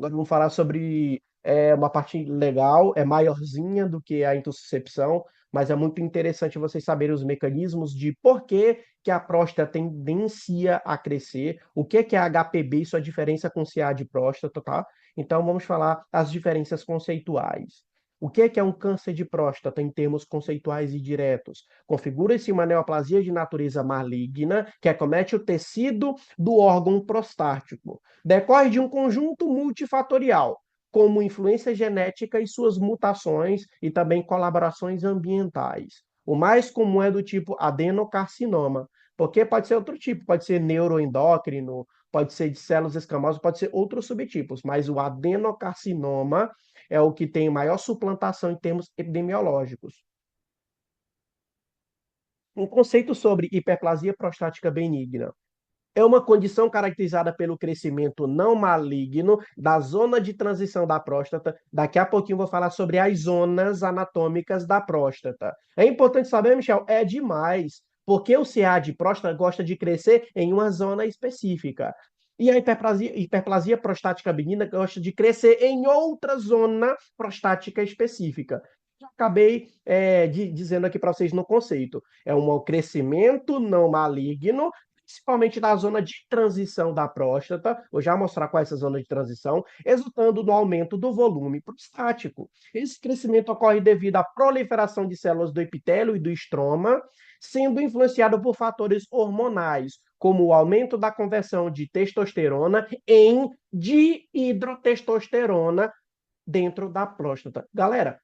Agora vamos falar sobre uma parte legal, é maiorzinha do que a intussuscepção, mas é muito interessante vocês saberem os mecanismos de por que a próstata tendencia a crescer, o que é HPB e sua diferença com CA de próstata, tá? Então vamos falar as diferenças conceituais. O que é um câncer de próstata em termos conceituais e diretos? Configura-se uma neoplasia de natureza maligna que acomete o tecido do órgão prostático. Decorre de um conjunto multifatorial, como influência genética e suas mutações e também colaborações ambientais. O mais comum é do tipo adenocarcinoma, porque pode ser outro tipo, pode ser neuroendócrino, pode ser de células escamosas, pode ser outros subtipos, mas o adenocarcinoma é o que tem maior suplantação em termos epidemiológicos. Um conceito sobre hiperplasia prostática benigna. É uma condição caracterizada pelo crescimento não maligno da zona de transição da próstata. Daqui a pouquinho eu vou falar sobre as zonas anatômicas da próstata. É importante saber, Michel, é demais, porque o CA de próstata gosta de crescer em uma zona específica. E a hiperplasia prostática benigna gosta de crescer em outra zona prostática específica. Já acabei dizendo aqui para vocês no conceito. É um crescimento não maligno principalmente na zona de transição da próstata, vou já mostrar qual é essa zona de transição, resultando no aumento do volume prostático. Esse crescimento ocorre devido à proliferação de células do epitélio e do estroma, sendo influenciado por fatores hormonais, como o aumento da conversão de testosterona em dihidrotestosterona dentro da próstata. Galera,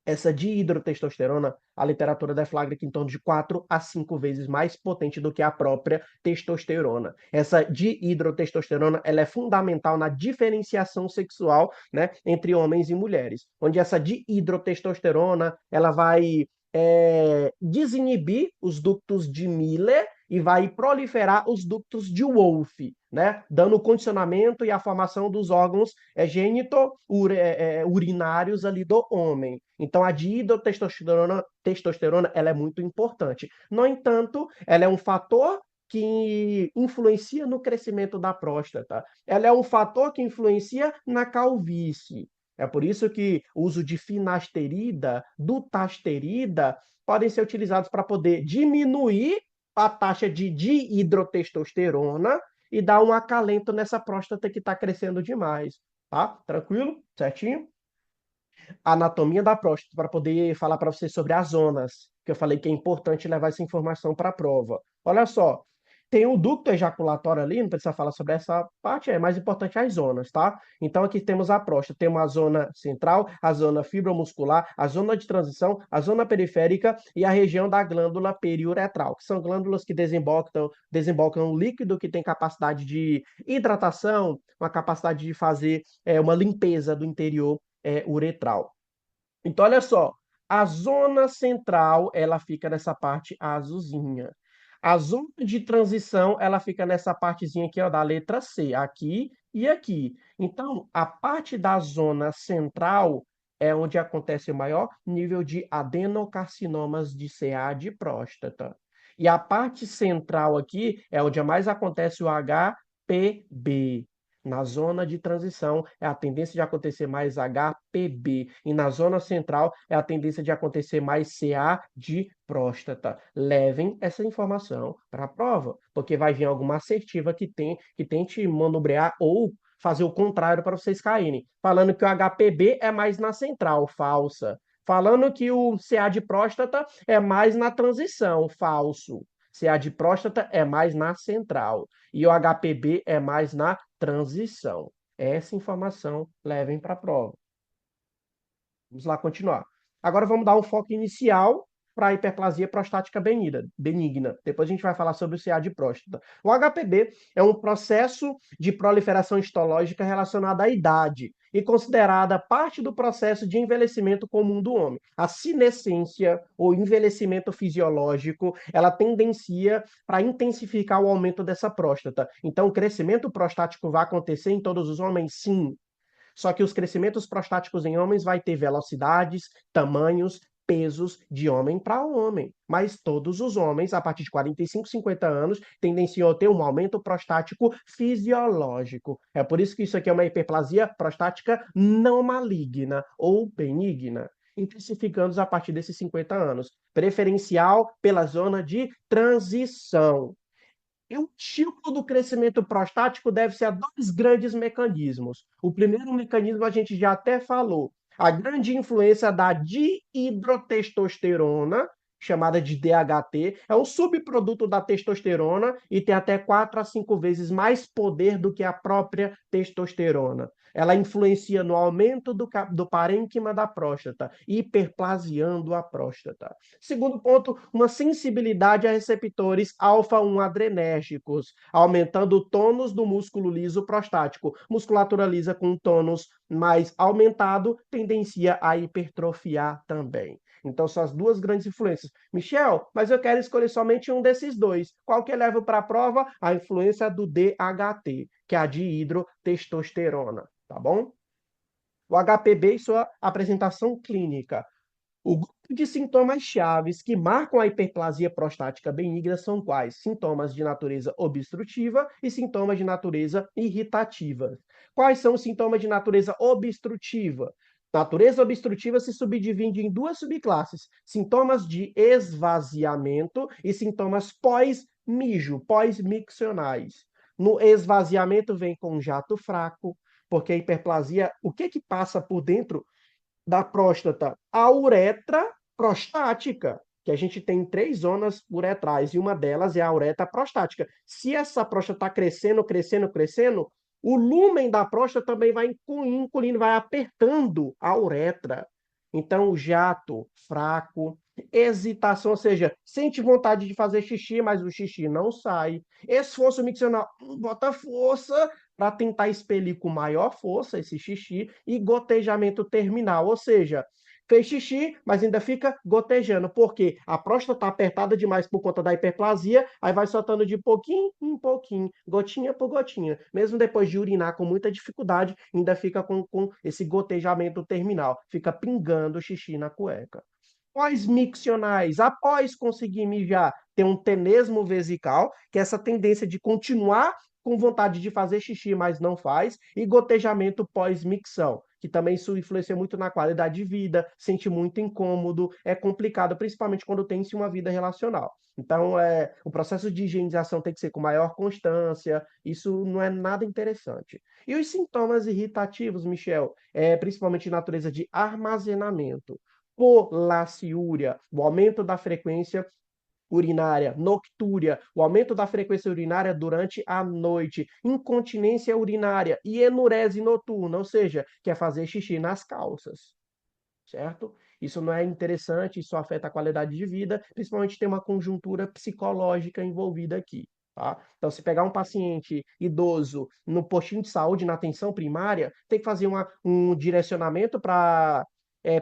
essa dihidrotestosterona, a literatura deflagra que em torno de 4 a 5 vezes mais potente do que a própria testosterona. Essa dihidrotestosterona, ela é fundamental na diferenciação sexual, né, entre homens e mulheres, onde essa dihidrotestosterona, ela vai desinibir os ductos de Miller e vai proliferar os ductos de Wolff, né, dando condicionamento e a formação dos órgãos genito-urinários ali do homem. Então, a dihidrotestosterona ela é muito importante. No entanto, ela é um fator que influencia no crescimento da próstata. Ela é um fator que influencia na calvície. É por isso que o uso de finasterida, dutasterida, podem ser utilizados para poder diminuir a taxa de dihidrotestosterona e dar um acalento nessa próstata que está crescendo demais. Tá? Tranquilo? Certinho? Anatomia da próstata para poder falar para você sobre as zonas, que eu falei que é importante levar essa informação para a prova. Olha só, tem o ducto ejaculatório ali, não precisa falar sobre essa parte, é mais importante as zonas, tá? Então aqui temos a próstata, tem uma zona central, a zona fibromuscular, a zona de transição, a zona periférica e a região da glândula periuretral, que são glândulas que desembocam um líquido que tem capacidade de hidratação, uma capacidade de fazer uma limpeza do interior uretral. Então, olha só, a zona central, ela fica nessa parte azulzinha. A zona de transição, ela fica nessa partezinha aqui, ó, da letra C, aqui e aqui. Então, a parte da zona central é onde acontece o maior nível de adenocarcinomas de CA de próstata. E a parte central aqui é onde mais acontece o HPB. Na zona de transição é a tendência de acontecer mais HPB e na zona central é a tendência de acontecer mais CA de próstata. Levem essa informação para a prova, porque vai vir alguma assertiva que tente manobrear ou fazer o contrário para vocês caírem. Falando que o HPB é mais na central, falsa. Falando que o CA de próstata é mais na transição, falso. CA de próstata é mais na central e o HPB é mais na transição. Essa informação levem para a prova. Vamos lá continuar. Agora vamos dar um foco inicial para a hiperplasia prostática benigna. Depois a gente vai falar sobre o CA de próstata. O HPB é um processo de proliferação histológica relacionado à idade e considerada parte do processo de envelhecimento comum do homem. A senescência ou envelhecimento fisiológico, ela tendencia para intensificar o aumento dessa próstata. Então, o crescimento prostático vai acontecer em todos os homens? Sim. Só que os crescimentos prostáticos em homens vai ter velocidades, tamanhos, pesos de homem para homem. Mas todos os homens, a partir de 45, 50 anos, tendenciam a ter um aumento prostático fisiológico. É por isso que isso aqui é uma hiperplasia prostática não maligna ou benigna, intensificando a partir desses 50 anos. Preferencial pela zona de transição. E o tipo do crescimento prostático deve-se a dois grandes mecanismos. O primeiro mecanismo a gente já até falou, a grande influência da dihidrotestosterona, chamada de DHT, é um subproduto da testosterona e tem até 4 a 5 vezes mais poder do que a própria testosterona. Ela influencia no aumento do parênquima da próstata, hiperplasiando a próstata. Segundo ponto, uma sensibilidade a receptores alfa-1 adrenérgicos, aumentando o tônus do músculo liso prostático. Musculatura lisa com tônus mais aumentado tendencia a hipertrofiar também. Então, são as duas grandes influências. Michel, mas eu quero escolher somente um desses dois. Qual que eu levo para a prova? A influência do DHT, que é a dihidrotestosterona, tá bom? O HPB e sua apresentação clínica. O grupo de sintomas chaves que marcam a hiperplasia prostática benigna são quais? Sintomas de natureza obstrutiva e sintomas de natureza irritativa. Quais são os sintomas de natureza obstrutiva? Natureza obstrutiva se subdivide em duas subclasses: sintomas de esvaziamento e sintomas pós-mijo, pós-miccionais. No esvaziamento vem com um jato fraco, porque a hiperplasia, o que passa por dentro da próstata? A uretra prostática, que a gente tem 3 zonas uretrais, e uma delas é a uretra prostática. Se essa próstata está crescendo, crescendo, crescendo, o lúmen da próstata também vai incluindo, vai apertando a uretra. Então, jato fraco, hesitação, ou seja, sente vontade de fazer xixi, mas o xixi não sai. Esforço miccional, bota força para tentar expelir com maior força esse xixi, e gotejamento terminal, ou seja, fez xixi, mas ainda fica gotejando, porque a próstata está apertada demais por conta da hiperplasia, aí vai soltando de pouquinho em pouquinho, gotinha por gotinha. Mesmo depois de urinar com muita dificuldade, ainda fica com esse gotejamento terminal, fica pingando xixi na cueca. Pós-miccionais, após conseguir mijar, tem um tenesmo vesical, que é essa tendência de continuar com vontade de fazer xixi, mas não faz, e gotejamento pós-micção, que também isso influencia muito na qualidade de vida, sente muito incômodo, é complicado, principalmente quando tem-se uma vida relacional. Então, o processo de higienização tem que ser com maior constância, isso não é nada interessante. E os sintomas irritativos, Michel, principalmente de natureza de armazenamento, polaciúria, o aumento da frequência urinária, noctúria, o aumento da frequência urinária durante a noite, incontinência urinária e enurese noturna, ou seja, quer fazer xixi nas calças, certo? Isso não é interessante, isso afeta a qualidade de vida, principalmente tem uma conjuntura psicológica envolvida aqui. Tá? Então, se pegar um paciente idoso no postinho de saúde, na atenção primária, tem que fazer um direcionamento para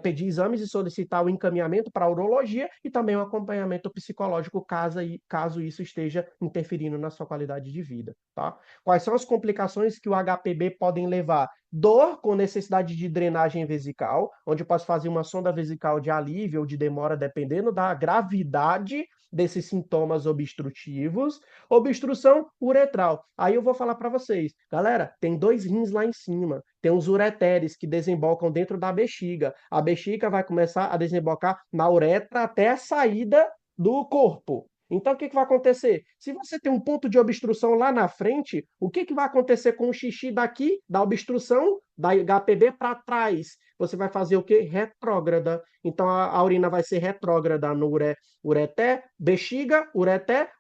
pedir exames e solicitar o encaminhamento para a urologia e também um acompanhamento psicológico, caso isso esteja interferindo na sua qualidade de vida. Tá? Quais são as complicações que o HPB podem levar? Dor com necessidade de drenagem vesical, onde eu posso fazer uma sonda vesical de alívio ou de demora, dependendo da gravidade desses sintomas obstrutivos. Obstrução uretral. Aí eu vou falar para vocês, galera, tem 2 rins lá em cima, tem os ureteres que desembocam dentro da bexiga. A bexiga vai começar a desembocar na uretra até a saída do corpo. Então, o que vai acontecer? Se você tem um ponto de obstrução lá na frente, o que vai acontecer com o xixi daqui, da obstrução, da HPB para trás? Você vai fazer o quê? Retrógrada. Então, a urina vai ser retrógrada no ureté, bexiga, ureté,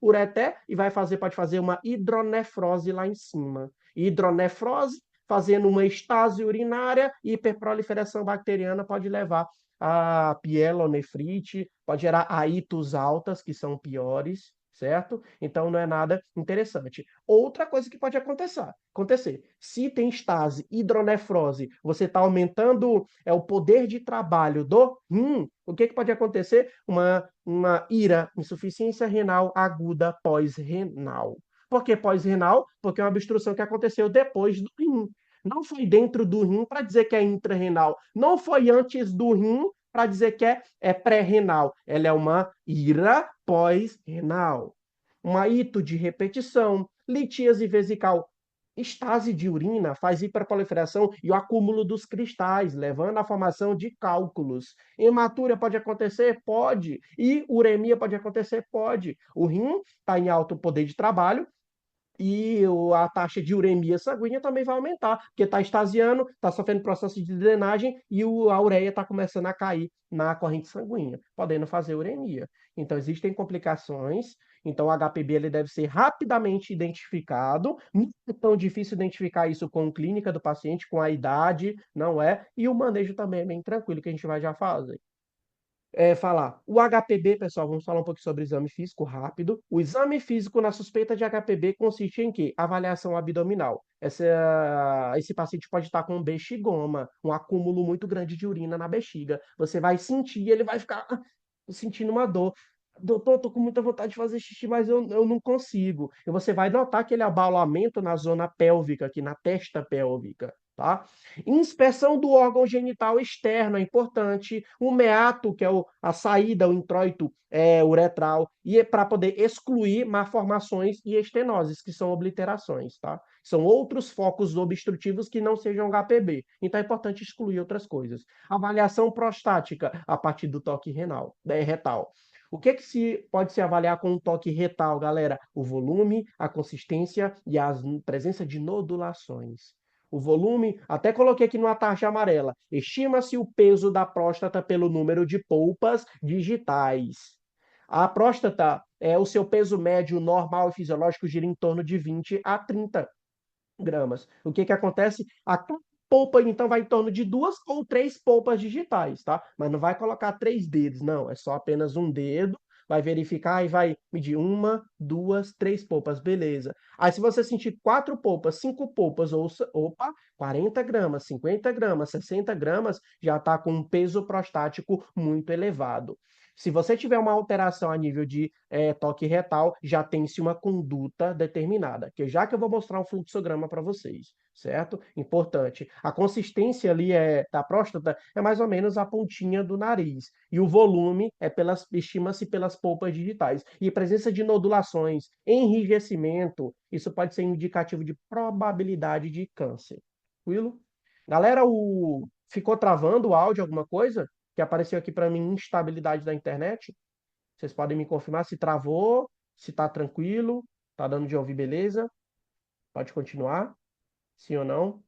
e pode fazer uma hidronefrose lá em cima. Hidronefrose, fazendo uma estase urinária, e hiperproliferação bacteriana pode levar a pielonefrite, pode gerar aitos altas, que são piores, certo? Então não é nada interessante. Outra coisa que pode acontecer, se tem estase, hidronefrose, você está aumentando o poder de trabalho do rim, o que pode acontecer? Uma IRA, insuficiência renal aguda pós-renal. Por que pós-renal? Porque é uma obstrução que aconteceu depois do rim. Não foi dentro do rim para dizer que é intrarrenal. Não foi antes do rim para dizer que é pré-renal. Ela é uma ira pós-renal. Uma ito de repetição, litíase vesical. Estase de urina faz hiperproliferação e o acúmulo dos cristais, levando à formação de cálculos. Hematúria pode acontecer? Pode. E uremia pode acontecer? Pode. O rim está em alto poder de trabalho, e a taxa de uremia sanguínea também vai aumentar, porque está extasiando, está sofrendo processo de drenagem e a ureia está começando a cair na corrente sanguínea, podendo fazer uremia. Então, existem complicações. Então, o HPB ele deve ser rapidamente identificado. Não é tão difícil identificar isso com a clínica do paciente, com a idade, não é? E o manejo também é bem tranquilo, que a gente vai já fazer falar. O HPB, pessoal, vamos falar um pouco sobre o exame físico rápido. O exame físico na suspeita de HPB consiste em quê? Avaliação abdominal. Esse paciente pode estar com bexigoma, um acúmulo muito grande de urina na bexiga. Você vai sentir, ele vai ficar sentindo uma dor. Doutor, tô com muita vontade de fazer xixi, mas eu não consigo. E você vai notar aquele abalamento na zona pélvica, aqui na testa pélvica, tá? Inspeção do órgão genital externo é importante. O meato, que é a saída, o introito uretral, e para poder excluir malformações e estenoses, que são obliterações, tá? São outros focos obstrutivos que não sejam HPB. Então é importante excluir outras coisas. Avaliação prostática a partir do toque retal. O que pode se avaliar com um toque retal, galera? O volume, a consistência e a presença de nodulações. O volume, até coloquei aqui numa tarja amarela. Estima-se o peso da próstata pelo número de polpas digitais. A próstata, o seu peso médio normal e fisiológico gira em torno de 20 a 30 gramas. O que acontece? A polpa, então, vai em torno de 2 ou 3 polpas digitais, tá? Mas não vai colocar 3 dedos, não. É só apenas um dedo. Vai verificar e vai medir 1, 2, 3 polpas, beleza. Aí, se você sentir 4 polpas, 5 polpas, opa, 40 gramas, 50 gramas, 60 gramas, já está com um peso prostático muito elevado. Se você tiver uma alteração a nível de toque retal, já tem-se uma conduta determinada, que já que eu vou mostrar um fluxograma para vocês, certo? Importante. A consistência ali da próstata é mais ou menos a pontinha do nariz, e o volume estima-se pelas polpas digitais. E presença de nodulações, enrijecimento, isso pode ser indicativo de probabilidade de câncer. Tranquilo? Galera, ficou travando o áudio, alguma coisa? Que apareceu aqui para mim instabilidade da internet. Vocês podem me confirmar se travou, se está tranquilo, está dando de ouvir, beleza? Pode continuar? Sim ou não?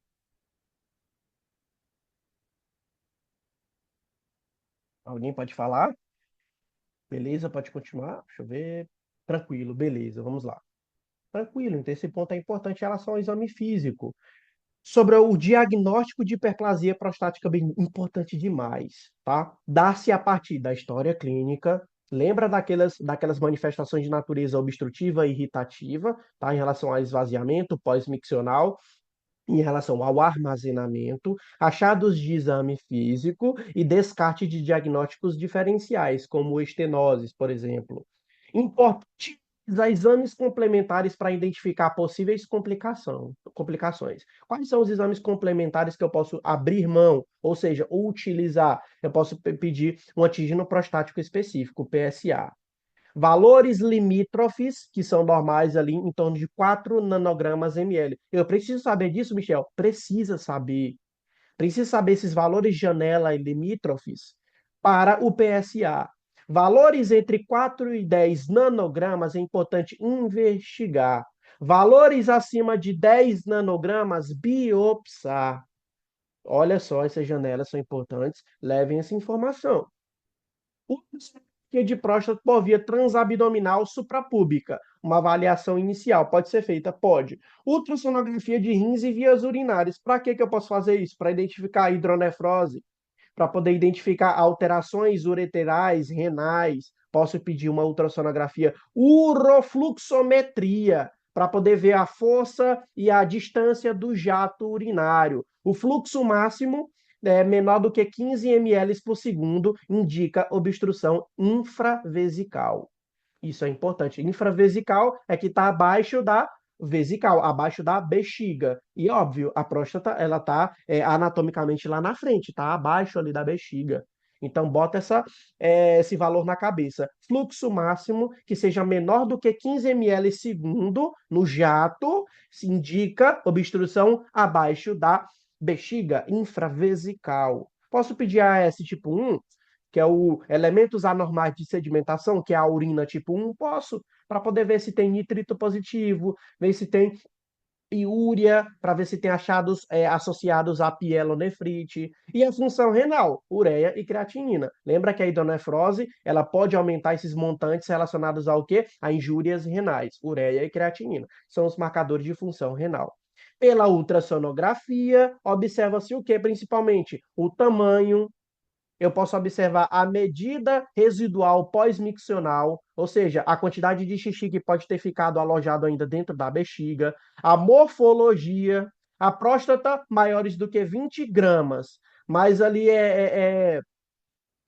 Alguém pode falar? Beleza, pode continuar? Deixa eu ver. Tranquilo, beleza, vamos lá. Tranquilo, então esse ponto é importante em relação ao exame físico. Sobre o diagnóstico de hiperplasia prostática, bem importante demais, tá? Dá-se a partir da história clínica. Lembra daquelas manifestações de natureza obstrutiva e irritativa, tá? Em relação ao esvaziamento pós-miccional, em relação ao armazenamento, achados de exame físico e descarte de diagnósticos diferenciais, como estenoses, por exemplo. Importante usar exames complementares para identificar possíveis complicações. Quais são os exames complementares que eu posso abrir mão, ou seja, utilizar? Eu posso pedir um antígeno prostático específico, PSA. Valores limítrofes, que são normais ali, em torno de 4 nanogramas ml. Eu preciso saber disso, Michel? Precisa saber. Precisa saber esses valores de janela e limítrofes para o PSA. Valores entre 4 e 10 nanogramas é importante investigar. Valores acima de 10 nanogramas, biopsar. Olha só, essas janelas são importantes. Levem essa informação. Ultrassonografia de próstata por via transabdominal suprapúbica. Uma avaliação inicial pode ser feita? Pode. Ultrassonografia de rins e vias urinárias. Para que eu posso fazer isso? Para identificar a hidronefrose, para poder identificar alterações ureterais, renais. Posso pedir uma ultrassonografia urofluxometria, para poder ver a força e a distância do jato urinário. O fluxo máximo menor do que 15 ml por segundo indica obstrução infravesical. Isso é importante. Infravesical é que está abaixo da vesical, abaixo da bexiga. E óbvio, a próstata ela está anatomicamente lá na frente, está abaixo ali da bexiga. Então, bota esse valor na cabeça. Fluxo máximo que seja menor do que 15 ml segundo no jato, se indica obstrução abaixo da bexiga infravesical. Posso pedir a S tipo 1, que é o elementos anormais de sedimentação, que é a urina tipo 1? Posso, para poder ver se tem nitrito positivo, ver se tem piúria, para ver se tem achados associados à pielonefrite, e a função renal, ureia e creatinina. Lembra que a hidronefrose, ela pode aumentar esses montantes relacionados ao quê? A injúrias renais, ureia e creatinina. São os marcadores de função renal. Pela ultrassonografia, observa-se o que principalmente? O tamanho, eu posso observar a medida residual pós-miccional, ou seja, a quantidade de xixi que pode ter ficado alojado ainda dentro da bexiga, a morfologia, a próstata maiores do que 20 gramas, mas ali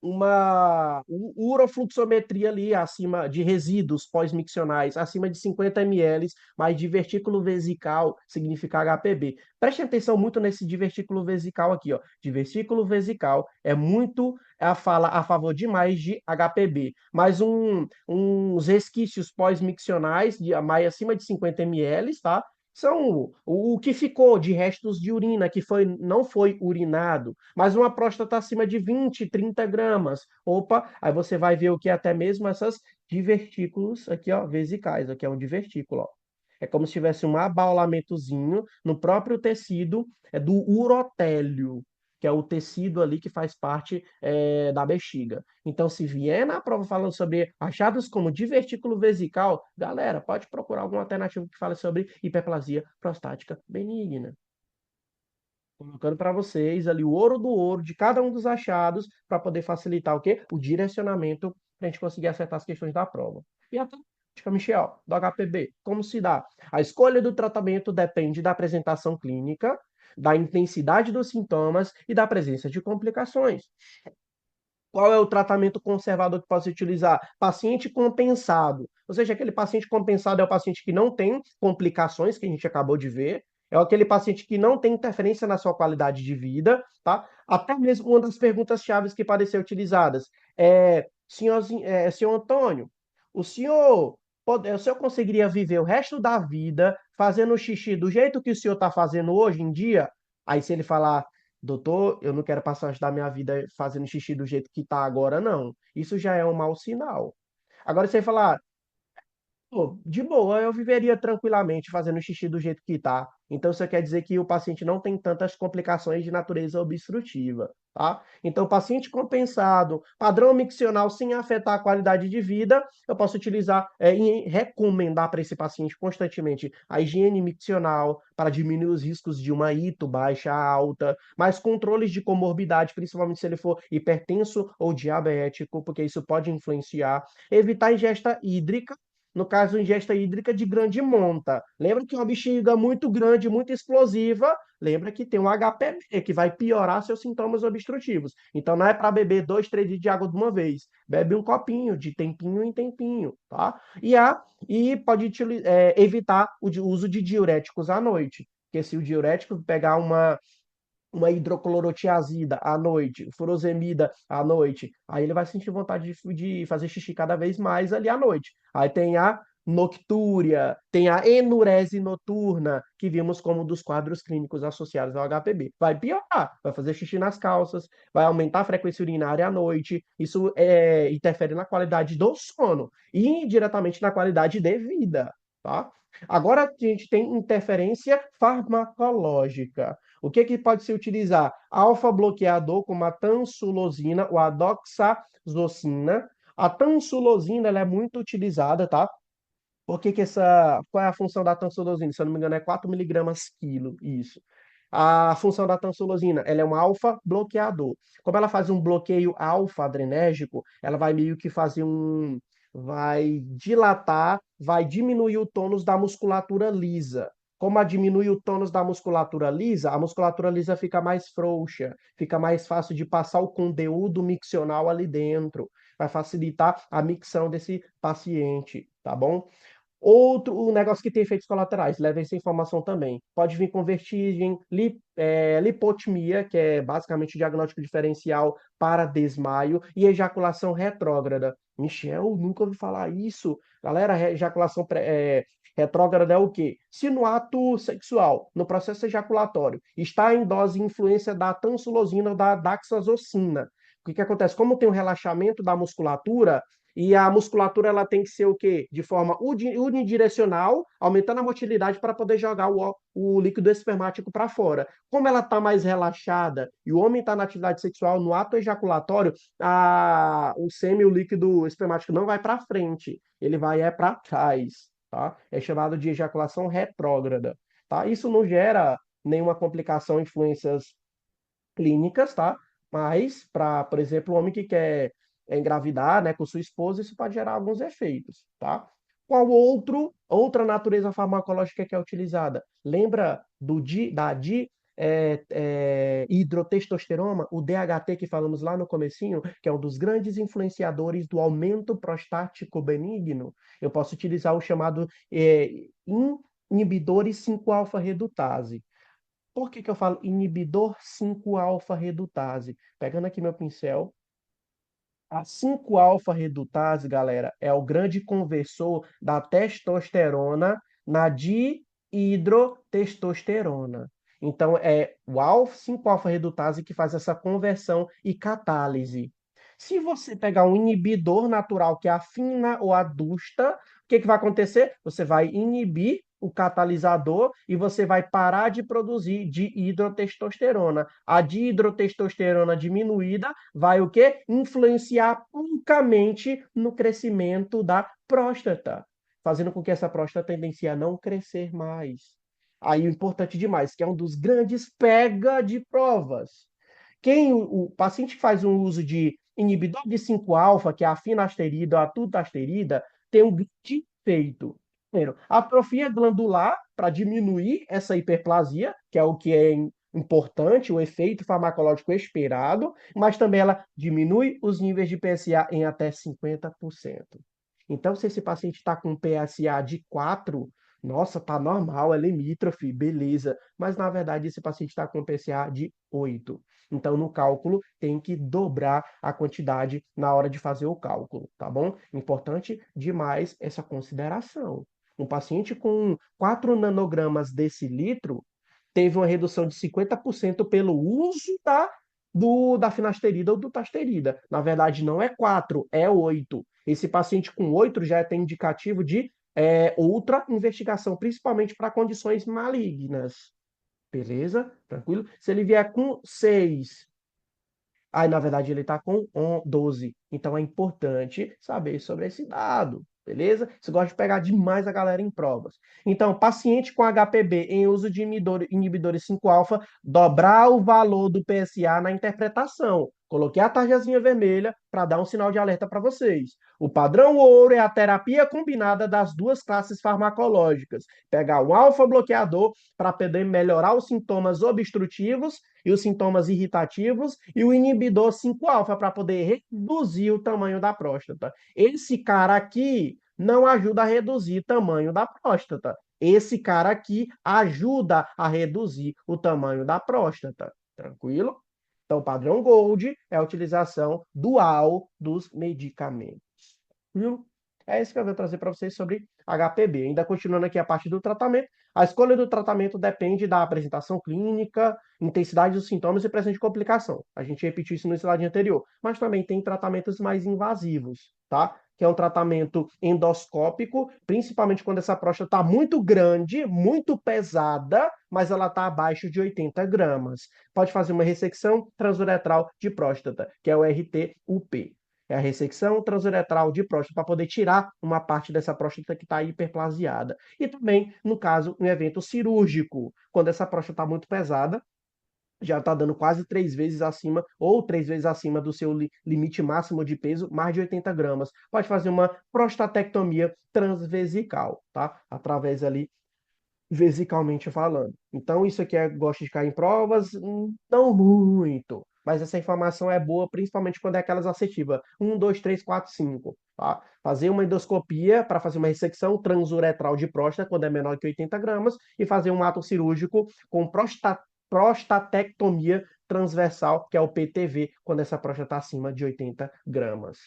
uma urofluxometria ali acima de resíduos pós-miccionais, acima de 50 ml, mas divertículo vesical significa HPB. Preste atenção muito nesse divertículo vesical aqui, ó. Divertículo vesical é muito a fala a favor demais de HPB, mas uns resquícios pós-miccionais de mais acima de 50 ml, tá? São o que ficou de restos de urina que não foi urinado, mas uma próstata acima de 20, 30 gramas. Opa, aí você vai ver o que é até mesmo essas divertículos aqui, ó, vesicais. Aqui é um divertículo, ó. É como se tivesse um abaulamentozinho no próprio tecido do urotélio, que é o tecido ali que faz parte da bexiga. Então, se vier na prova falando sobre achados como divertículo vesical, galera, pode procurar alguma alternativa que fale sobre hiperplasia prostática benigna, colocando para vocês ali o ouro do ouro de cada um dos achados para poder facilitar o quê? O direcionamento para a gente conseguir acertar as questões da prova. E a tática, Michel, do HPB, como se dá? A escolha do tratamento depende da apresentação clínica, da intensidade dos sintomas e da presença de complicações. Qual é o tratamento conservador que pode se utilizar? Paciente compensado. Ou seja, aquele paciente compensado é o paciente que não tem complicações, que a gente acabou de ver. É aquele paciente que não tem interferência na sua qualidade de vida, tá? Até mesmo uma das perguntas chaves que podem ser utilizadas senhor Antônio, o senhor conseguiria viver o resto da vida fazendo xixi do jeito que o senhor está fazendo hoje em dia? Aí se ele falar, doutor, eu não quero passar da minha vida fazendo xixi do jeito que está agora, não. Isso já é um mau sinal. Agora, você falar, pô, de boa, eu viveria tranquilamente fazendo xixi do jeito que tá. Então, isso quer dizer que o paciente não tem tantas complicações de natureza obstrutiva, tá? Então, paciente compensado, padrão miccional sem afetar a qualidade de vida, eu posso utilizar e recomendar para esse paciente constantemente a higiene miccional para diminuir os riscos de uma hito baixa, alta, mais controles de comorbidade, principalmente se ele for hipertenso ou diabético, porque isso pode influenciar, evitar ingesta hídrica, no caso, ingesta hídrica de grande monta. Lembra que uma bexiga muito grande, muito explosiva, lembra que tem um HPV, que vai piorar seus sintomas obstrutivos. Então, não é para beber 2, 3 litros de água de uma vez. Bebe um copinho, de tempinho em tempinho, tá? E pode evitar o uso de diuréticos à noite. Porque se o diurético pegar uma hidroclorotiazida à noite, furosemida à noite, aí ele vai sentir vontade de fazer xixi cada vez mais ali à noite. Aí tem a noctúria, tem a enurese noturna, que vimos como um dos quadros clínicos associados ao HPB. Vai piorar, vai fazer xixi nas calças, vai aumentar a frequência urinária à noite, isso interfere na qualidade do sono e diretamente na qualidade de vida, tá? Agora a gente tem interferência farmacológica. O que pode se utilizar? Alfa-bloqueador como a tansulosina ou a doxazosina. A tansulosina ela é muito utilizada, tá? Qual é a função da tansulosina? Se eu não me engano, é 4 miligramas quilo, isso. A função da tansulosina, ela é um alfa-bloqueador. Como ela faz um bloqueio alfa-adrenérgico, ela vai meio que vai dilatar, vai diminuir o tônus da musculatura lisa. Como a diminui o tônus da musculatura lisa, a musculatura lisa fica mais frouxa, fica mais fácil de passar o conteúdo miccional ali dentro, vai facilitar a micção desse paciente, tá bom? Outro o negócio que tem efeitos colaterais, leva essa informação também. Pode vir com vertigem, lipotimia, que é basicamente o diagnóstico diferencial para desmaio, e ejaculação retrógrada. Michel, nunca ouvi falar isso. Galera, retrógrada é o quê? Se no ato sexual, no processo ejaculatório, está em dose e influência da tansulosina ou da daxazosina. O que que acontece? Como tem um relaxamento da musculatura, e a musculatura ela tem que ser o quê? De forma unidirecional, aumentando a motilidade para poder jogar o líquido espermático para fora. Como ela está mais relaxada e o homem está na atividade sexual, no ato ejaculatório, o sêmen, o líquido espermático não vai para frente, ele vai para trás, tá? É chamado de ejaculação retrógrada, tá? Isso não gera nenhuma complicação, influências clínicas, tá? Mas, para, por exemplo, o homem que quer engravidar, né, com sua esposa, isso pode gerar alguns efeitos, tá? Qual outra natureza farmacológica que é utilizada? Lembra hidrotestosterona, o DHT que falamos lá no comecinho, que é um dos grandes influenciadores do aumento prostático benigno? Eu posso utilizar o chamado inibidores 5-alfa-redutase. Por que que eu falo inibidor 5-alfa-redutase? Pegando aqui meu pincel, a 5-alfa-redutase, galera, é o grande conversor da testosterona na dihidrotestosterona. Então, é o 5-alfa-redutase que faz essa conversão e catálise. Se você pegar um inibidor natural que é a fina ou adusta, o que que vai acontecer? Você vai inibir o catalisador e você vai parar de produzir dihidrotestosterona. A dihidrotestosterona diminuída vai o quê? Influenciar unicamente no crescimento da próstata, fazendo com que essa próstata tendencie a não crescer mais. Aí o importante demais, que é um dos grandes pega de provas. O paciente que faz um uso de inibidor de 5-alfa, que é a finasterida ou a tutasterida, tem um grande efeito. Primeiro, atrofia glandular para diminuir essa hiperplasia, que é o que é importante, o efeito farmacológico esperado, mas também ela diminui os níveis de PSA em até 50%. Então, se esse paciente está com PSA de 4, nossa, tá normal, é limítrofe, beleza. Mas na verdade esse paciente está com PSA de 8. Então, no cálculo, tem que dobrar a quantidade na hora de fazer o cálculo, tá bom? Importante demais essa consideração. Um paciente com 4 nanogramas desse litro teve uma redução de 50% pelo uso da finasterida ou do tasterida. Na verdade, não é 4, é 8. Esse paciente com 8 já tem indicativo de outra investigação, principalmente para condições malignas. Beleza? Tranquilo? Se ele vier com 6, aí na verdade ele está com 12. Então é importante saber sobre esse dado. Beleza? Você gosta de pegar demais a galera em provas. Então, paciente com HPB em uso de inibidores 5-alfa, dobrar o valor do PSA na interpretação. Coloquei a tarjazinha vermelha para dar um sinal de alerta para vocês. O padrão ouro é a terapia combinada das duas classes farmacológicas. Pegar um alfa-bloqueador para poder melhorar os sintomas obstrutivos e os sintomas irritativos, e o inibidor 5-alfa para poder reduzir o tamanho da próstata. Esse cara aqui não ajuda a reduzir o tamanho da próstata. Esse cara aqui ajuda a reduzir o tamanho da próstata. Tranquilo? Então, o padrão Gold é a utilização dual dos medicamentos. Viu? É isso que eu vou trazer para vocês sobre HPB. Ainda continuando aqui a parte do tratamento, a escolha do tratamento depende da apresentação clínica, intensidade dos sintomas e presença de complicação. A gente repetiu isso no slide anterior. Mas também tem tratamentos mais invasivos, tá? Que é um tratamento endoscópico, principalmente quando essa próstata está muito grande, muito pesada, mas ela está abaixo de 80 gramas. Pode fazer uma ressecção transuretral de próstata, que é o RTUP. É a ressecção transuretral de próstata para poder tirar uma parte dessa próstata que está hiperplasiada. E também, no caso, um evento cirúrgico, quando essa próstata está muito pesada, já está dando quase 3 vezes acima ou 3 vezes acima do seu limite máximo de peso, mais de 80 gramas. Pode fazer uma prostatectomia transvesical, tá? Através ali, vesicalmente falando. Então, isso aqui gosta de cair em provas? Não muito. mas essa informação é boa principalmente quando é aquelas assertivas. 1, 2, 3, 4, 5. Tá? Fazer uma endoscopia para fazer uma ressecção transuretral de próstata quando é menor que 80 gramas e fazer um ato cirúrgico com prostatectomia transversal, que é o PTV, quando essa próstata está acima de 80 gramas.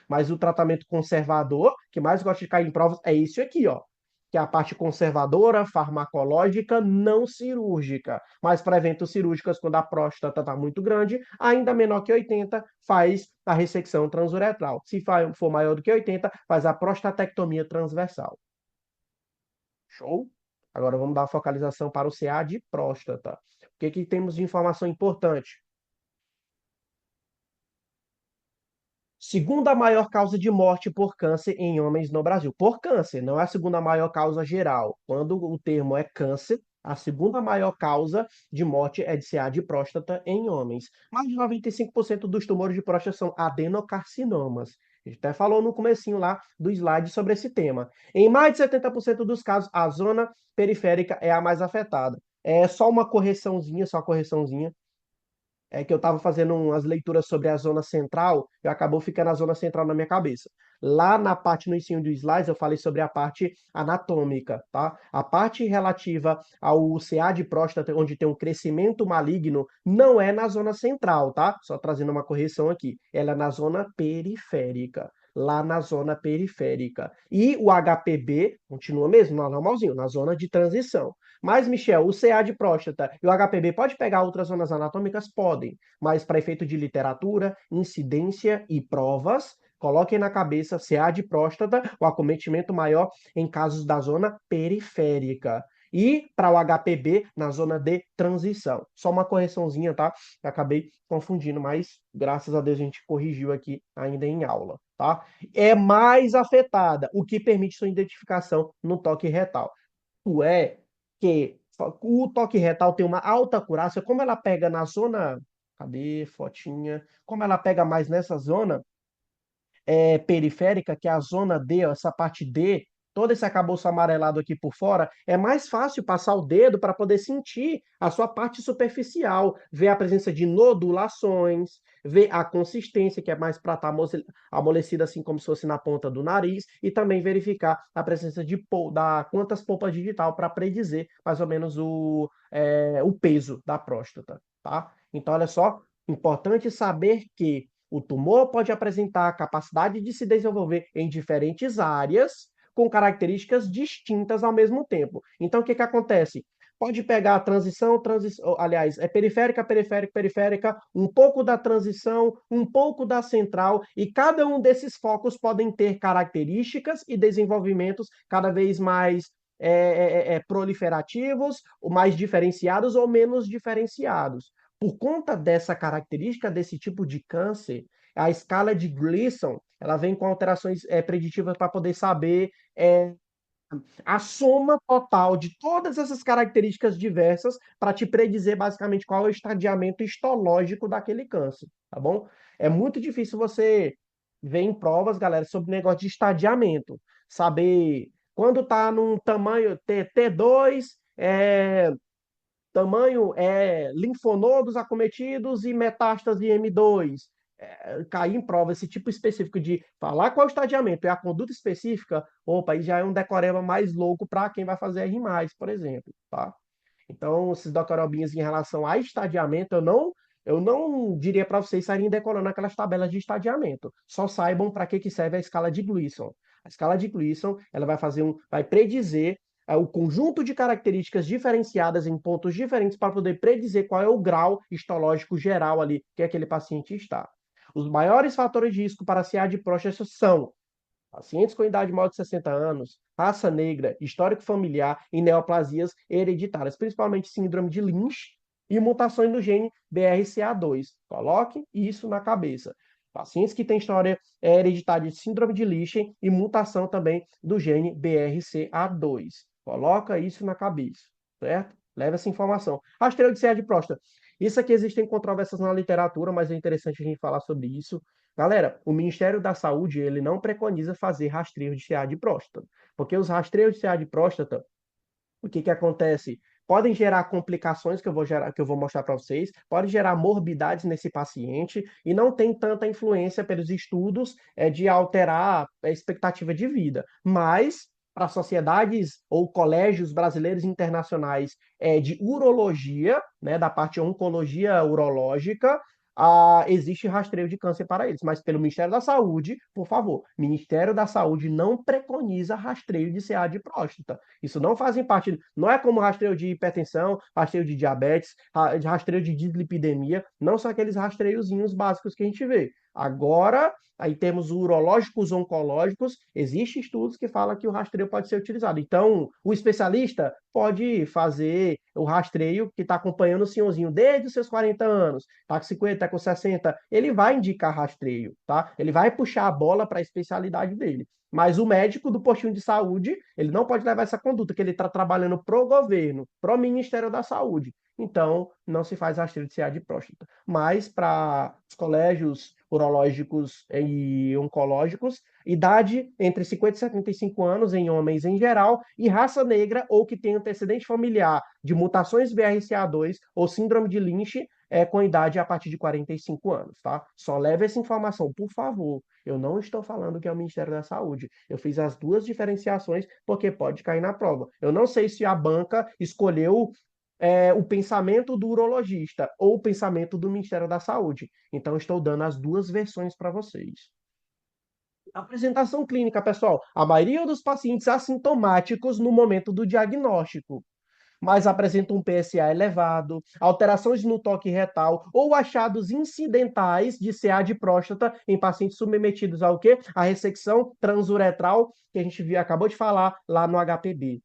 Mas o tratamento conservador, que mais gosta de cair em provas, é isso aqui, ó. Que é a parte conservadora, farmacológica, não cirúrgica. Mas para eventos cirúrgicos, quando a próstata está muito grande, ainda menor que 80, faz a ressecção transuretral. Se for maior do que 80, faz a prostatectomia transversal. Show? Agora vamos dar a focalização para o CA de próstata. O que temos de informação importante? Segunda maior causa de morte por câncer em homens no Brasil. Por câncer, não é a segunda maior causa geral. Quando o termo é câncer, a segunda maior causa de morte é de CA de próstata em homens. Mais de 95% dos tumores de próstata são adenocarcinomas. A gente até falou no comecinho lá do slide sobre esse tema. Em mais de 70% dos casos, a zona periférica é a mais afetada. É só uma correçãozinha, só uma correçãozinha é que eu estava fazendo umas leituras sobre a zona central e acabou ficando a zona central na minha cabeça. Lá na parte no ensino do slides, eu falei sobre a parte anatômica, tá? A parte relativa ao CA de próstata, onde tem um crescimento maligno, não é na zona central, tá? Só trazendo uma correção aqui. Ela é na zona periférica. Lá na zona periférica. E o HPB continua mesmo, normalzinho, na zona de transição. Mas, Michel, o CA de próstata e o HPB pode pegar outras zonas anatômicas? Podem, mas para efeito de literatura, incidência e provas, coloquem na cabeça CA de próstata, o acometimento maior em casos da zona periférica. E para o HPB, na zona de transição. Só uma correçãozinha, tá? Eu acabei confundindo, mas graças a Deus a gente corrigiu aqui ainda em aula, tá? É mais afetada, o que permite sua identificação no toque retal. É que o toque retal tem uma alta acurácia, como ela pega na zona, cadê fotinha? Como ela pega mais nessa zona periférica, que é a zona D, ó, essa parte D, todo esse acabouço amarelado aqui por fora, é mais fácil passar o dedo para poder sentir a sua parte superficial, ver a presença de nodulações, ver a consistência, que é mais para estar amolecida, assim como se fosse na ponta do nariz, e também verificar a presença de quantas polpas digital para predizer mais ou menos o peso da próstata, tá? Então, olha só, importante saber que o tumor pode apresentar a capacidade de se desenvolver em diferentes áreas, com características distintas ao mesmo tempo. Então, o que acontece? Pode pegar a aliás, é periférica, periférica, periférica, um pouco da transição, um pouco da central, e cada um desses focos podem ter características e desenvolvimentos cada vez mais proliferativos, mais diferenciados ou menos diferenciados. Por conta dessa característica desse tipo de câncer, a escala de Gleason, ela vem com alterações preditivas para poder saber a soma total de todas essas características diversas para te predizer basicamente qual é o estadiamento histológico daquele câncer, tá bom? É muito difícil você ver em provas, galera, sobre negócio de estadiamento, saber quando está num tamanho T2, tamanho linfonodos acometidos e metástase M2. Cair em prova esse tipo específico de falar qual é o estadiamento e a conduta específica, opa, aí já é um decoreba mais louco para quem vai fazer R+, por exemplo, tá? Então, esses decorebinhas em relação a estadiamento, eu não diria para vocês saírem decorando aquelas tabelas de estadiamento. Só saibam para que serve a escala de Gleason. A escala de Gleason, ela vai predizer o conjunto de características diferenciadas em pontos diferentes para poder predizer qual é o grau histológico geral ali que aquele paciente está. Os maiores fatores de risco para CA de próstata são pacientes com idade maior de 60 anos, raça negra, histórico familiar e neoplasias hereditárias, principalmente síndrome de Lynch e mutações no gene BRCA2. Coloque isso na cabeça. Pacientes que têm história hereditária de síndrome de Lynch e mutação também do gene BRCA2. Coloca isso na cabeça, certo? Leva essa informação. Rastreio de CA de próstata. Isso aqui existem controvérsias na literatura, mas é interessante a gente falar sobre isso. Galera, o Ministério da Saúde, ele não preconiza fazer rastreio de CA de próstata, porque os rastreios de CA de próstata, o que acontece? podem gerar complicações que eu vou mostrar para vocês, pode gerar morbidades nesse paciente e não tem tanta influência pelos estudos de alterar a expectativa de vida. Mas para sociedades ou colégios brasileiros e internacionais de urologia, né, da parte oncologia urológica, existe rastreio de câncer para eles, mas pelo Ministério da Saúde, por favor, Ministério da Saúde não preconiza rastreio de CA de próstata. Isso não faz parte, não é como rastreio de hipertensão, rastreio de diabetes, rastreio de dislipidemia, não são aqueles rastreiozinhos básicos que a gente vê. Agora, aí temos urológicos, oncológicos, existem estudos que falam que o rastreio pode ser utilizado. Então, o especialista pode fazer o rastreio que está acompanhando o senhorzinho desde os seus 40 anos, tá com 50, tá com 60, ele vai indicar rastreio, tá? Ele vai puxar a bola para a especialidade dele. Mas o médico do postinho de saúde, ele não pode levar essa conduta, que ele está trabalhando pro governo, pro Ministério da Saúde. Então, não se faz rastreio de CA de próstata. Mas para os colégios urológicos e oncológicos, idade entre 50 e 75 anos em homens em geral e raça negra ou que tem antecedente familiar de mutações BRCA2 ou síndrome de Lynch com idade a partir de 45 anos, tá? Só leve essa informação, por favor. Eu não estou falando que é o Ministério da Saúde. Eu fiz as duas diferenciações porque pode cair na prova. Eu não sei se a banca escolheu o pensamento do urologista ou o pensamento do Ministério da Saúde. Então, estou dando as duas versões para vocês. Apresentação clínica, pessoal. A maioria dos pacientes assintomáticos no momento do diagnóstico, mas apresentam um PSA elevado, alterações no toque retal ou achados incidentais de CA de próstata em pacientes submetidos ao quê? A ressecção transuretral, que a gente acabou de falar lá no HPB.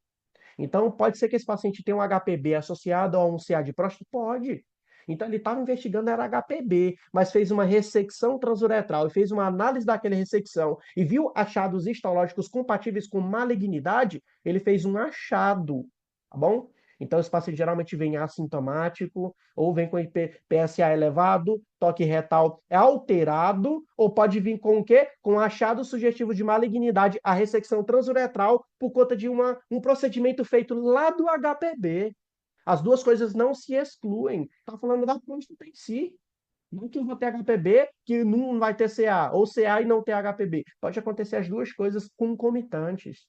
Então, pode ser que esse paciente tenha um HPB associado a um CA de próstata? Pode. Então, ele estava investigando era HPB, mas fez uma ressecção transuretral e fez uma análise daquela ressecção e viu achados histológicos compatíveis com malignidade, ele fez um achado, tá bom? Então, esse paciente geralmente vem assintomático, ou vem com PSA elevado, toque retal é alterado, ou pode vir com o quê? Com achado sugestivo de malignidade, a ressecção transuretral, por conta de um procedimento feito lá do HPB. As duas coisas não se excluem. Está falando da próstata em si. Não que eu vou ter HPB, que não vai ter CA, ou CA e não ter HPB. Pode acontecer as duas coisas concomitantes.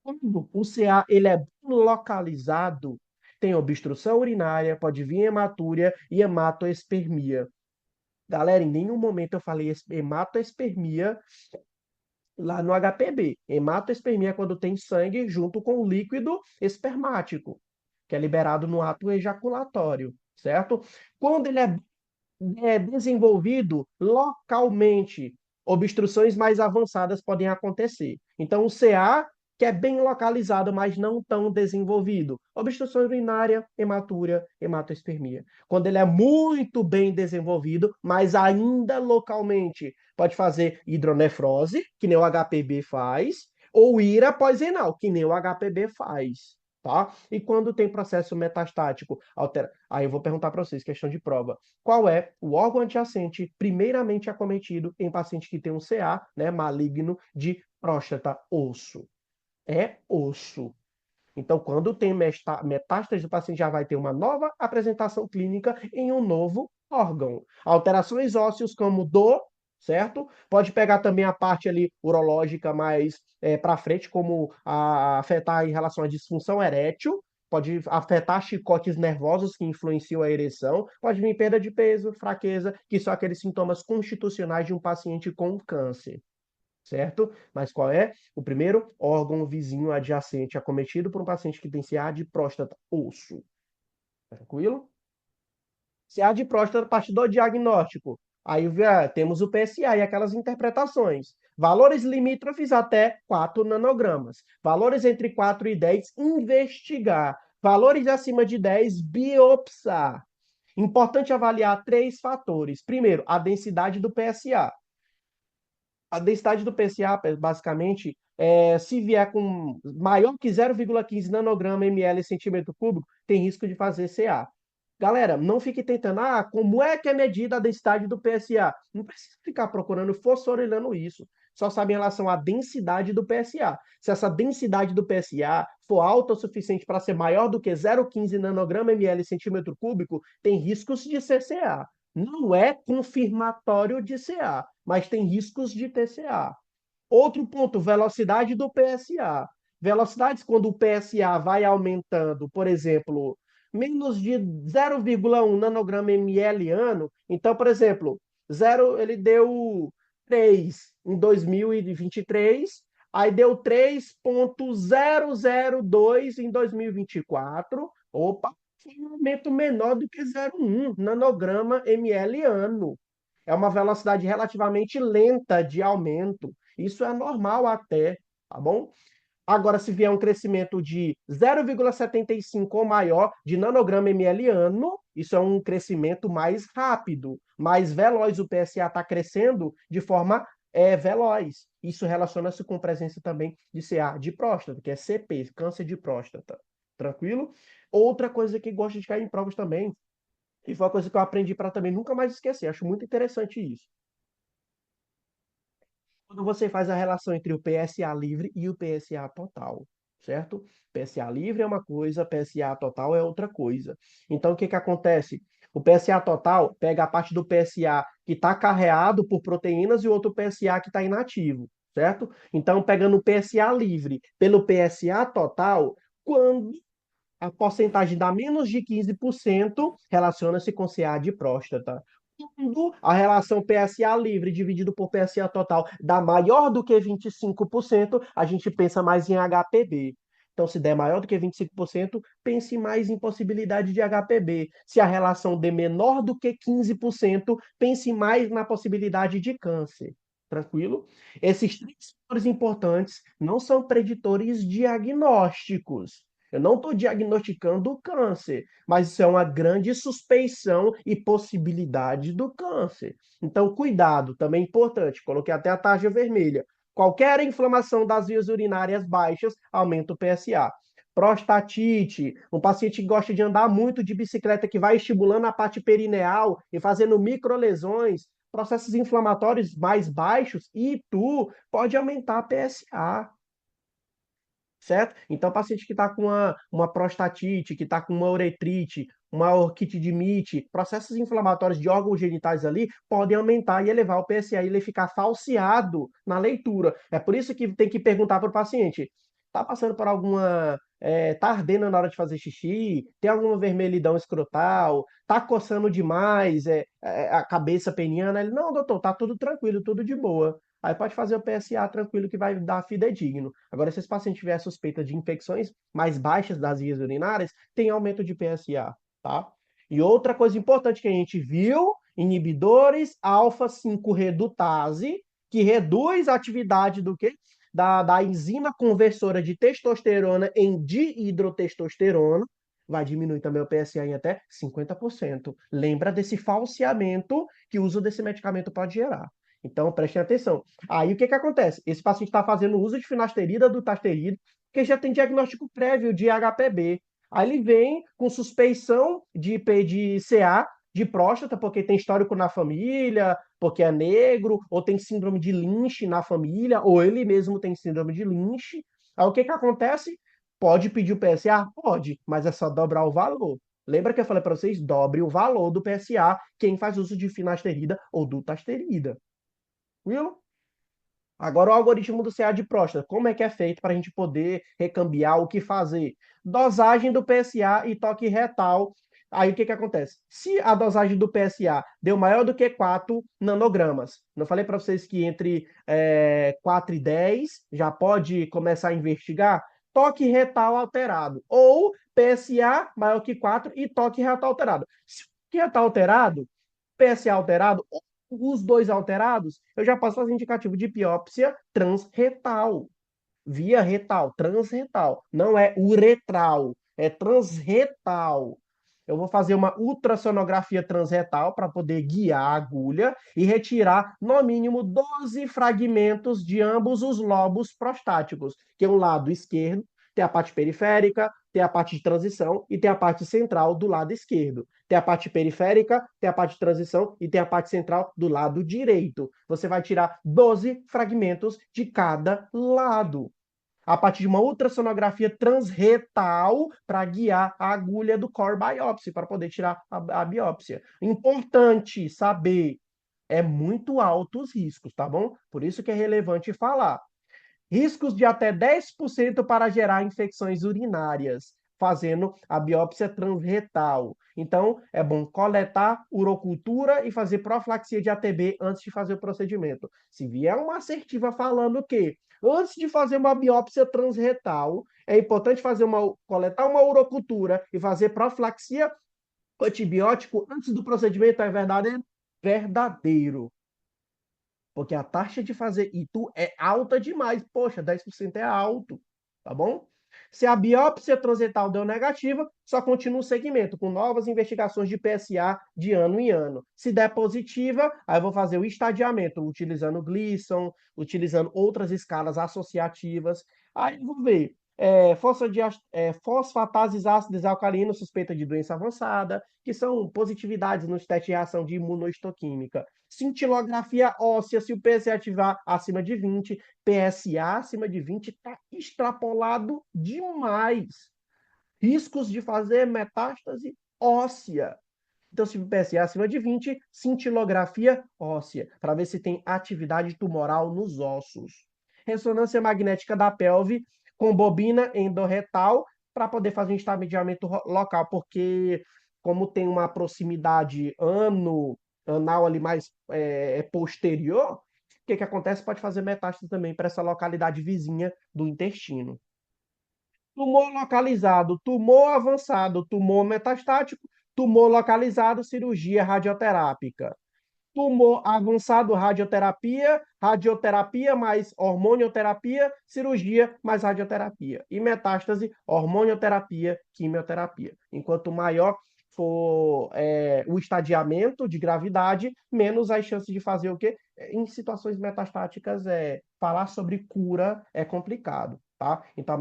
Quando o CA ele é localizado, tem obstrução urinária, pode vir hematúria e hematoespermia. Galera, em nenhum momento eu falei hematoespermia lá no HPB. Hematoespermia é quando tem sangue junto com o líquido espermático, que é liberado no ato ejaculatório, certo? Quando ele é desenvolvido localmente, obstruções mais avançadas podem acontecer. Então, o CA, que é bem localizado, mas não tão desenvolvido. Obstrução urinária, hematúria, hematoespermia. Quando ele é muito bem desenvolvido, mas ainda localmente, pode fazer hidronefrose, que nem o HPB faz, ou ira pós-renal, que nem o HPB faz. Tá? E quando tem processo metastático, aí eu vou perguntar para vocês, questão de prova. Qual é o órgão adjacente primeiramente acometido em paciente que tem um CA, né, maligno de próstata? Osso. É osso. Então, quando tem metástase, o paciente já vai ter uma nova apresentação clínica em um novo órgão. Alterações ósseas como dor, certo? Pode pegar também a parte ali urológica mais para frente, como afetar em relação à disfunção erétil, pode afetar chicotes nervosos que influenciam a ereção, pode vir perda de peso, fraqueza, que são aqueles sintomas constitucionais de um paciente com câncer, certo? Mas qual é o primeiro órgão vizinho adjacente acometido por um paciente que tem CA de próstata? Osso. Tranquilo? CA de próstata, parte do diagnóstico. Aí temos o PSA e aquelas interpretações. Valores limítrofes até 4 nanogramas. Valores entre 4 e 10, investigar. Valores acima de 10, biopsar. Importante avaliar três fatores. Primeiro, a densidade do PSA. A densidade do PSA, basicamente, se vier com maior que 0,15 nanograma ml centímetro cúbico, tem risco de fazer CA. Galera, não fique tentando, como é que é medida a densidade do PSA? Não precisa ficar procurando, fosforilando isso. só sabe em relação à densidade do PSA. Se essa densidade do PSA for alta o suficiente para ser maior do que 0,15 nanograma ml centímetro cúbico, tem riscos de CCA. Não é confirmatório de CA, mas tem riscos de TCA. Outro ponto, velocidade do PSA. Velocidades quando o PSA vai aumentando, por exemplo, menos de 0,1 nanograma ml ano. Então, por exemplo, ele deu 3 em 2023, aí deu 3,002 em 2024. Opa, foi um aumento menor do que 0,1 nanograma ml ano. É uma velocidade relativamente lenta de aumento. Isso é normal até, tá bom? Agora, se vier um crescimento de 0,75 ou maior de nanograma ml ano, isso é um crescimento mais rápido, mais veloz. O PSA está crescendo de forma veloz. Isso relaciona-se com presença também de CA de próstata, que é CP, câncer de próstata. Tranquilo? Outra coisa que gosta de cair em provas também, e foi uma coisa que eu aprendi para também nunca mais esquecer, acho muito interessante isso. Quando você faz a relação entre o PSA livre e o PSA total, certo? PSA livre é uma coisa, PSA total é outra coisa. Então, o que que acontece? O PSA total pega a parte do PSA que está carreado por proteínas e o outro PSA que está inativo, certo? Então, pegando o PSA livre pelo PSA total, quando a porcentagem dá menos de 15%, relaciona-se com CA de próstata. Quando a relação PSA livre dividido por PSA total dá maior do que 25%, a gente pensa mais em HPB. Então, se der maior do que 25%, pense mais em possibilidade de HPB. Se a relação der menor do que 15%, pense mais na possibilidade de câncer. Tranquilo? Esses três fatores importantes não são preditores diagnósticos. Eu não estou diagnosticando o câncer, mas isso é uma grande suspeição e possibilidade do câncer. Então, cuidado, também é importante. Coloquei até a tarja vermelha. Qualquer inflamação das vias urinárias baixas aumenta o PSA. Prostatite, um paciente que gosta de andar muito de bicicleta, que vai estimulando a parte perineal e fazendo microlesões, processos inflamatórios mais baixos, e tu pode aumentar a PSA. Certo? Então, paciente que está com uma prostatite, que está com uma uretrite, uma orquitidimite, processos inflamatórios de órgãos genitais ali podem aumentar e elevar o PSA e ele ficar falseado na leitura. É por isso que tem que perguntar para o paciente: está passando por alguma. Tá ardendo na hora de fazer xixi? Tem alguma vermelhidão escrotal? Tá coçando demais? A cabeça peniana? Ele, não, doutor, tá tudo tranquilo, tudo de boa. Aí pode fazer o PSA tranquilo que vai dar fidedigno. Agora, se esse paciente tiver suspeita de infecções mais baixas das vias urinárias, tem aumento de PSA, tá? E outra coisa importante que a gente viu, inibidores alfa-5 redutase, que reduz a atividade do quê? Da enzima conversora de testosterona em dihidrotestosterona, vai diminuir também o PSA em até 50%. Lembra desse falseamento que o uso desse medicamento pode gerar. Então, prestem atenção. Aí, o que que acontece? Esse paciente está fazendo uso de finasterida, dutasterida, porque já tem diagnóstico prévio de HPB. Aí ele vem com suspeição de CA, de próstata, porque tem histórico na família, porque é negro, ou tem síndrome de Lynch na família, ou ele mesmo tem síndrome de Lynch. Aí o que que acontece? Pode pedir o PSA? Pode, mas é só dobrar o valor. Lembra que eu falei para vocês? Dobre o valor do PSA quem faz uso de finasterida ou dutasterida. Tranquilo? Agora o algoritmo do CA de próstata, como é que é feito para a gente poder recambiar o que fazer? Dosagem do PSA e toque retal. Aí o que que acontece? Se a dosagem do PSA deu maior do que 4 nanogramas, não falei para vocês que entre 4 e 10 já pode começar a investigar? Toque retal alterado. Ou PSA maior que 4 e toque retal alterado. Se o toque retal alterado, PSA alterado, os dois alterados, eu já posso fazer indicativo de biópsia transretal, via retal, transretal. Não é uretral, é transretal. Eu vou fazer uma ultrassonografia transretal para poder guiar a agulha e retirar, no mínimo, 12 fragmentos de ambos os lobos prostáticos, que é um lado esquerdo, tem a parte periférica, tem a parte de transição e tem a parte central do lado esquerdo. Tem a parte periférica, tem a parte de transição e tem a parte central do lado direito. Você vai tirar 12 fragmentos de cada lado a partir de uma ultrassonografia transretal para guiar a agulha do core biopsy, para poder tirar a biópsia. Importante saber, é muito alto os riscos, tá bom? Por isso que é relevante falar. Riscos de até 10% para gerar infecções urinárias, fazendo a biópsia transretal. Então, é bom coletar urocultura e fazer profilaxia de ATB antes de fazer o procedimento. Se vier uma assertiva falando que antes de fazer uma biópsia transretal, é importante coletar uma urocultura e fazer profilaxia antibiótico antes do procedimento, é verdadeiro? Verdadeiro. Porque a taxa de fazer ITU é alta demais. Poxa, 10% é alto, tá bom? Se a biópsia transetal deu negativa, só continua o segmento, com novas investigações de PSA de ano em ano. Se der positiva, aí eu vou fazer o estadiamento, utilizando Gleason, utilizando outras escalas associativas. Aí eu vou ver fosfatases ácidas alcalinas suspeita de doença avançada, que são positividades nos testes de reação de imunohistoquímica. Cintilografia óssea, se o PSA ativar acima de 20, PSA acima de 20 está extrapolado demais. Riscos de fazer metástase óssea. Então, se o PSA acima de 20, cintilografia óssea, para ver se tem atividade tumoral nos ossos. Ressonância magnética da pelve com bobina endorretal para poder fazer um estabilizamento local, porque como tem uma proximidade anal ali mais posterior, o que acontece? Pode fazer metástase também para essa localidade vizinha do intestino. Tumor localizado, tumor avançado, tumor metastático, tumor localizado, cirurgia radioterápica. Tumor avançado, radioterapia, radioterapia mais hormonioterapia, cirurgia mais radioterapia. E metástase, hormonioterapia, quimioterapia. Enquanto maior for o estadiamento de gravidade, menos as chances de fazer o quê? Em situações metastáticas, falar sobre cura é complicado. Tá? Então,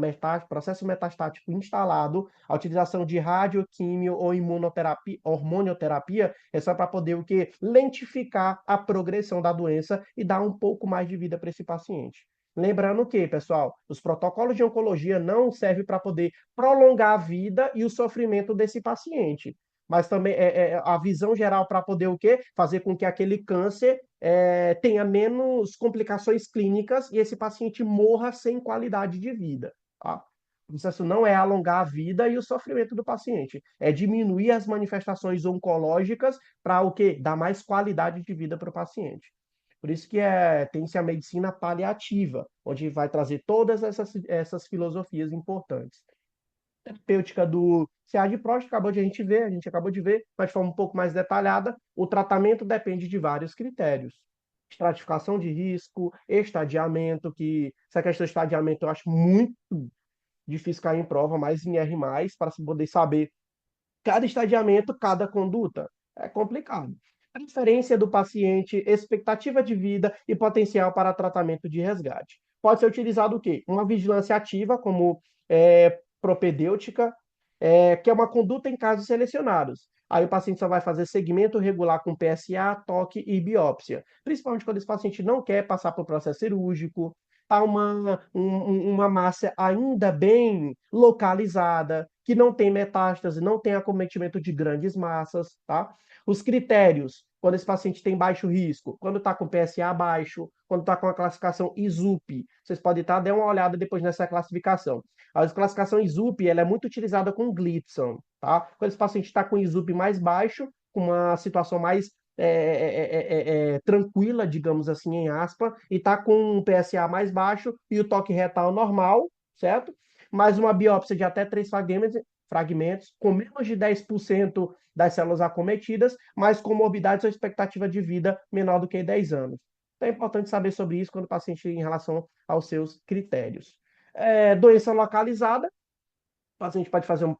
processo metastático instalado, a utilização de radioquímio ou imunoterapia, hormonioterapia, é só para poder o quê? Lentificar a progressão da doença e dar um pouco mais de vida para esse paciente. Lembrando que, pessoal, os protocolos de oncologia não servem para poder prolongar a vida e o sofrimento desse paciente, mas também a visão geral para poder o quê? Fazer com que aquele câncer tenha menos complicações clínicas e esse paciente morra sem qualidade de vida. Tá? O processo não é alongar a vida e o sofrimento do paciente, é diminuir as manifestações oncológicas para o quê? Dar mais qualidade de vida para o paciente. Por isso que tem-se a medicina paliativa, onde vai trazer todas essas filosofias importantes. Terapêutica do CA de próstata, a gente acabou de ver, mas de forma um pouco mais detalhada, o tratamento depende de vários critérios. Estratificação de risco, estadiamento, que essa questão de estadiamento eu acho muito difícil cair em prova, mas em R+, para se poder saber cada estadiamento, cada conduta. É complicado. Preferência do paciente, expectativa de vida e potencial para tratamento de resgate. Pode ser utilizado o quê? Uma vigilância ativa, como propedêutica, que é uma conduta em casos selecionados. Aí o paciente só vai fazer segmento regular com PSA, toque e biópsia. Principalmente quando esse paciente não quer passar por processo cirúrgico, está uma massa ainda bem localizada, que não tem metástase, não tem acometimento de grandes massas, tá? Os critérios, quando esse paciente tem baixo risco, quando está com PSA baixo, quando está com a classificação ISUP, vocês podem estar dando uma olhada depois nessa classificação. A classificação ISUP ela é muito utilizada com Gleason, tá? Quando esse paciente está com ISUP mais baixo, com uma situação mais tranquila, digamos assim, em aspa, e está com um PSA mais baixo e o toque retal normal, certo? Mais uma biópsia de até 3 fragmentos, com menos de 10% das células acometidas, mas com morbidades ou expectativa de vida menor do que 10 anos. Então é importante saber sobre isso quando o paciente em relação aos seus critérios. Doença localizada, o paciente pode fazer uma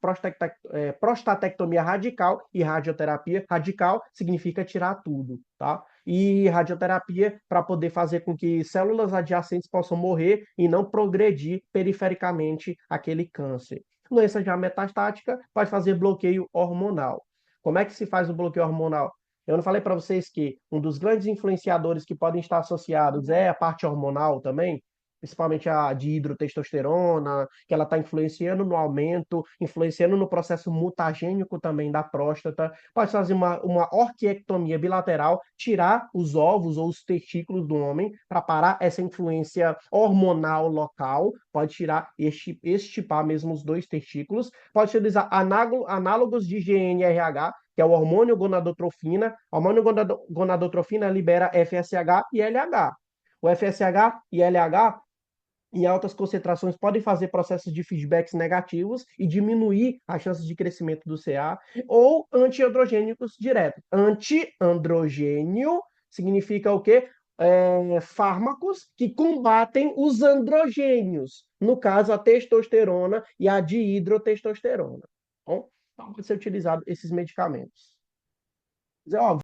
prostatectomia radical e radioterapia radical significa tirar tudo, tá? E radioterapia para poder fazer com que células adjacentes possam morrer e não progredir perifericamente aquele câncer. Doença já metastática pode fazer bloqueio hormonal. Como é que se faz o bloqueio hormonal? Eu não falei para vocês que um dos grandes influenciadores que podem estar associados é a parte hormonal também, principalmente a de hidrotestosterona, que ela está influenciando no aumento, influenciando no processo mutagênico também da próstata. Pode fazer uma orquiectomia bilateral, tirar os ovos ou os testículos do homem para parar essa influência hormonal local. Pode tirar, extirpar mesmo os dois testículos. Pode utilizar análogos de GnRH, que é o hormônio gonadotrofina. O hormônio gonadotrofina libera FSH e LH. O FSH e LH em altas concentrações podem fazer processos de feedbacks negativos e diminuir as chances de crescimento do CA, ou antiandrogênicos direto. Antiandrogênio significa o quê? Fármacos que combatem os androgênios, no caso a testosterona e a dihidrotestosterona. Bom, então pode ser utilizado esses medicamentos. Mas é óbvio,